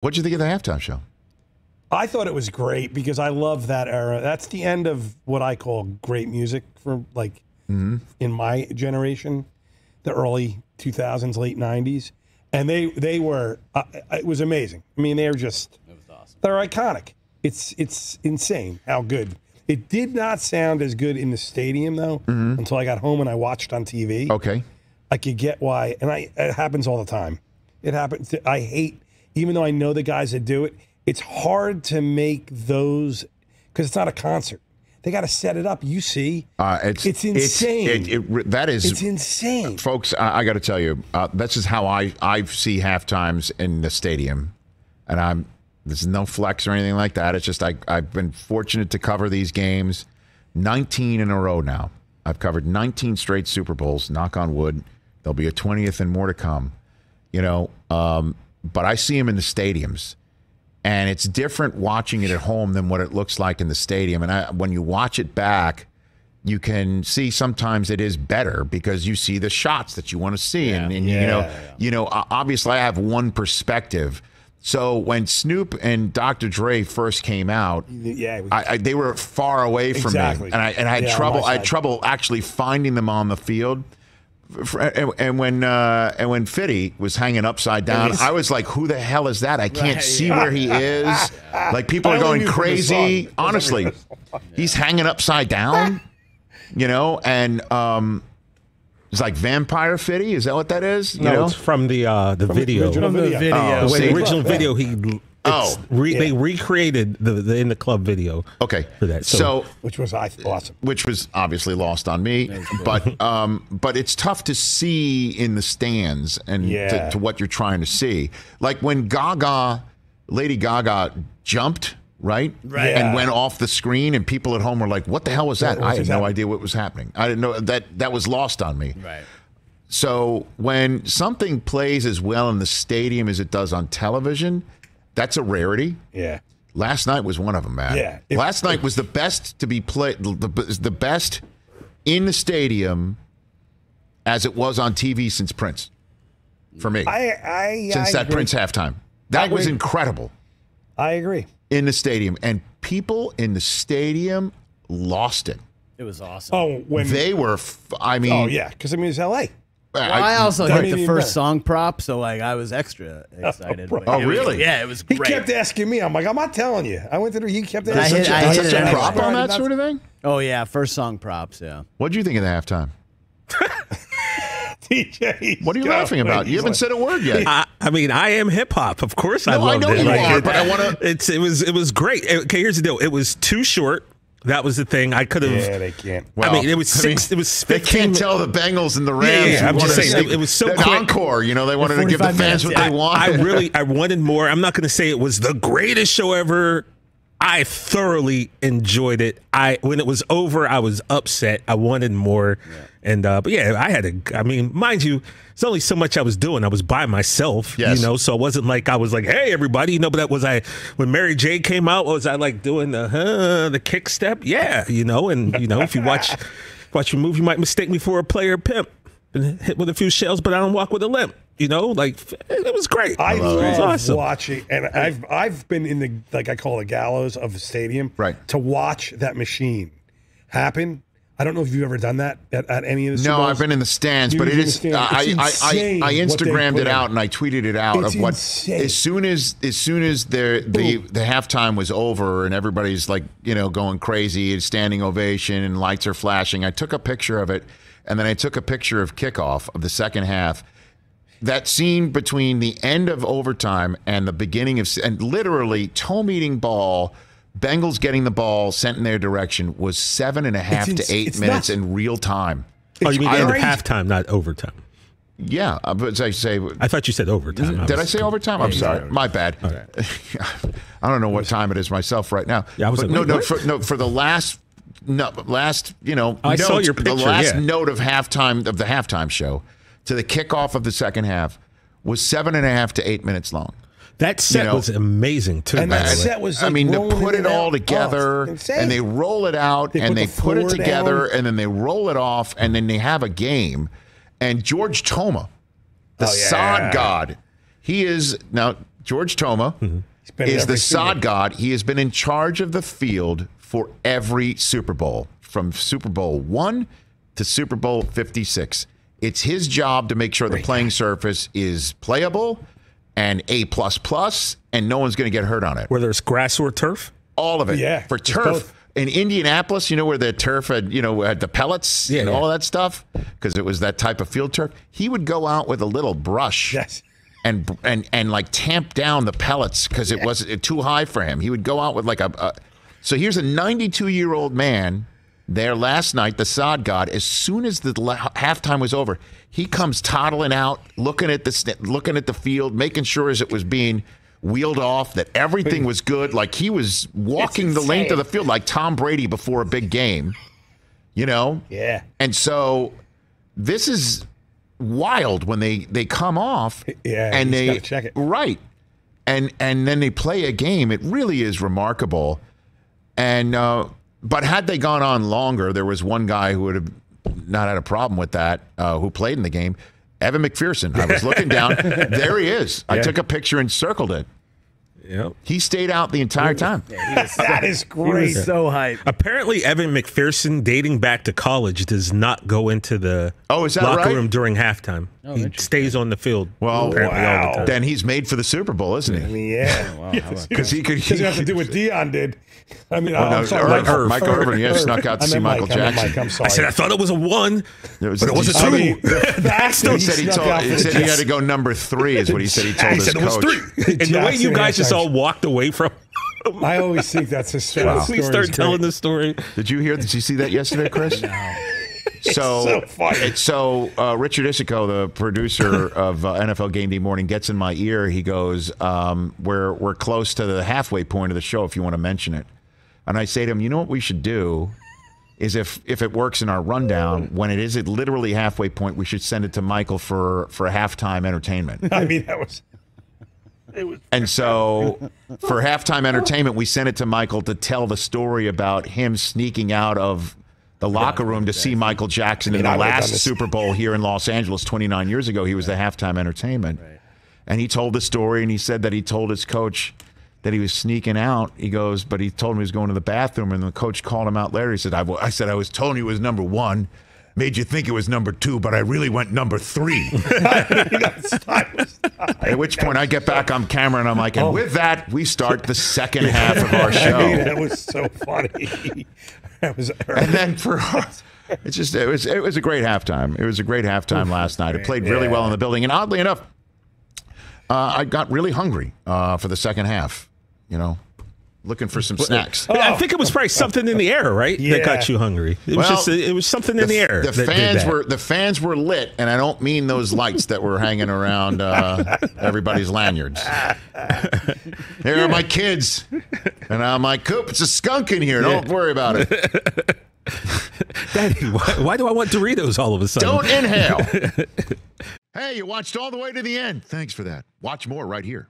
What'd you think of the halftime show? I thought it was great because I love that era. That's the end of what I call great music for like in my generation, the early 2000s, late 90s. And they were, it was amazing. I mean, they're just, it was awesome. They're iconic. It's insane how good. It did not sound as good in the stadium though until I got home and I watched on TV. Okay. I could get why, and it happens all the time. It happens. I hate, even though I know the guys that do it, it's hard to make those because it's not a concert. They got to set it up. You see, it's insane. It's insane, folks. I got to tell you, this is how I see halftimes in the stadium, and this is no flex or anything like that. It's just I've been fortunate to cover these games, 19 in a row now. I've covered 19 straight Super Bowls. Knock on wood. There'll be a 20th and more to come. You know, but I see them in the stadiums. And it's different watching it at home than what it looks like in the stadium. And when you watch it back, you can see sometimes it is better because you see the shots that you want to see. And you know, obviously I have one perspective. So when Snoop and Dr. Dre first came out, they were far away from me, and I had trouble actually finding them on the field. And when Fitty was hanging upside down, I was like, "Who the hell is that? I can't see where he is." Like people are going crazy. Honestly, he's hanging upside down, you know, and it's like Vampire Fitty. Is that what that is? You know? It's from the video. The original video. They recreated the in the club video. Okay, for that. So which was awesome. Which was obviously lost on me, but it's tough to see in the stands and to what you're trying to see. Like when Lady Gaga jumped. Right? And went off the screen, and people at home were like, "What the hell was that?" I had no idea what was happening. I didn't know that was lost on me. Right. So when something plays as well in the stadium as it does on television, that's a rarity. Yeah. Last night was one of them, man. Yeah. Last night was the best to be played, the best in the stadium as it was on TV since Prince. For me, since that Prince halftime, that was incredible. I agree. In the stadium, and people in the stadium lost it. It was awesome. Oh, when they were, because it's L.A. Well, I also hit the first song prop, so like I was extra excited. Oh, really? Yeah, it was great. He kept asking me. I'm like, I'm not telling you. I went through. He kept asking. I hit a prop on that sort of thing. Oh yeah, first song props. Yeah. What'd you think of the halftime? DJ, what are you laughing about? You haven't said a word yet. I mean, I am hip hop. Of course, I loved it. I know you are, but I want to. It was great. Okay, here's the deal. It was too short. That was the thing. I could have. Yeah, they can't. Well, I mean, it was 6. It was 15. They can't tell the Bengals and the Rams. Yeah, I'm just saying it was so quick. Encore. You know, they wanted to give the fans what they wanted. I wanted more. I'm not going to say it was the greatest show ever. I thoroughly enjoyed it. When it was over, I was upset. I wanted more. Yeah. And but yeah, I had to. I mean, mind you, it's only so much I was doing. I was by myself, you know, so it wasn't like I was like, "Hey, everybody," you know. But that was when Mary J came out. Was I like doing the kick step? Yeah, you know. And you know, if you watch your movie, you might mistake me for a player pimp and hit with a few shells, but I don't walk with a limp. You know, like it was great. I love watching, and I've been in the, like I call it, gallows of the stadium, right, to watch that machine happen. I don't know if you've ever done that at any of the Super No, Bowls. I've been in the stands, but it is. I Instagrammed it out and I tweeted it out it's of what insane. as soon as the halftime was over and everybody's like, you know, going crazy, standing ovation and lights are flashing. I took a picture of it, and then I took a picture of kickoff of the second half. That scene between the end of overtime and the beginning of, and literally toe meeting ball, Bengals getting the ball sent in their direction, was 7.5 to 8 minutes in real time. Oh, you mean the end of halftime, not overtime? Yeah, but I say. I thought you said overtime. Did I say overtime? I'm sorry, my bad. Okay. I don't know what time it is myself right now. Yeah, I was like, for the last. You know, I saw your picture, the last note of the halftime show to the kickoff of the second half was 7.5 to 8 minutes long. That set was amazing too. And that set was, like, to put it all together, and they roll it out, and they put it together, and then they roll it off, and then they have a game. And George Toma, the sod god, he is now. George Toma, is the sod god. He has been in charge of the field for every Super Bowl, from Super Bowl 1 to Super Bowl 56. It's his job to make sure the playing surface is playable and A++, and no one's going to get hurt on it. Whether it's grass or turf? All of it. Yeah. For turf. In Indianapolis, where the turf had, had the pellets and all of that stuff, because it was that type of field turf, he would go out with a little brush and like tamp down the pellets because it was too high for him. He would go out with like so here's a 92-year-old man there last night, the sod god. As soon as the halftime was over, he comes toddling out, looking at the field, making sure as it was being wheeled off that everything was good. Like he was walking the length of the field like Tom Brady before a big game, Yeah. And so this is wild when they come off. Yeah. And they gotta check it. Right. And then they play a game. It really is remarkable. And but had they gone on longer, there was one guy who would have not had a problem with that, who played in the game. Evan McPherson. I was looking down. There he is. I took a picture and circled it. Yep. He stayed out the entire time. That is great. He was so hyped. Apparently, Evan McPherson, dating back to college, does not go into the locker room during halftime. He stays on the field. Well, apparently all the time. Then he's made for the Super Bowl, isn't he? I mean, yeah. Because he could. He doesn't have to do what Dion did. I mean, I'm sorry. Mike Irvin, snuck out to see Michael Jackson. I'm sorry. I said I thought it was a 1, but it was a 2. He said he had to go number 3 is what he said. He told his coach. It was 3. And the way you guys just all walked away from him. I always think that's a story. Please start telling the story. Did you see that yesterday, Chris? No. So funny. Richard Isico, the producer of NFL Game Day Morning, gets in my ear. He goes, we're close to the halfway point of the show if you want to mention it. And I say to him, you know what we should do is if it works in our rundown, when it is at literally halfway point, we should send it to Michael for halftime entertainment. I mean, and so for halftime entertainment, we sent it to Michael to tell the story about him sneaking out of the locker room to see Michael Jackson in the last Super Bowl here in Los Angeles 29 years ago. He was the halftime entertainment. Right. And he told the story, and he said that he told his coach that he was sneaking out. He goes, but he told him he was going to the bathroom, and the coach called him out later. He said, I was telling you it was number 1, made you think it was number 2, but I really went number 3. At which point I get back on camera, and I'm like, and with that, we start the second half of our show. I mean, that was so funny. And then for us, it was a great halftime. It was a great halftime last night. It played really well in the building, and oddly enough, I got really hungry for the second half. Looking for some snacks. I think it was probably something in the air, right? Yeah. That got you hungry. It was something in the air. The fans were lit, and I don't mean those lights that were hanging around everybody's lanyards. Here are my kids, and I'm like, Coop, it's a skunk in here. Don't worry about it. Daddy, why do I want Doritos all of a sudden? Don't inhale. Hey, you watched all the way to the end. Thanks for that. Watch more right here.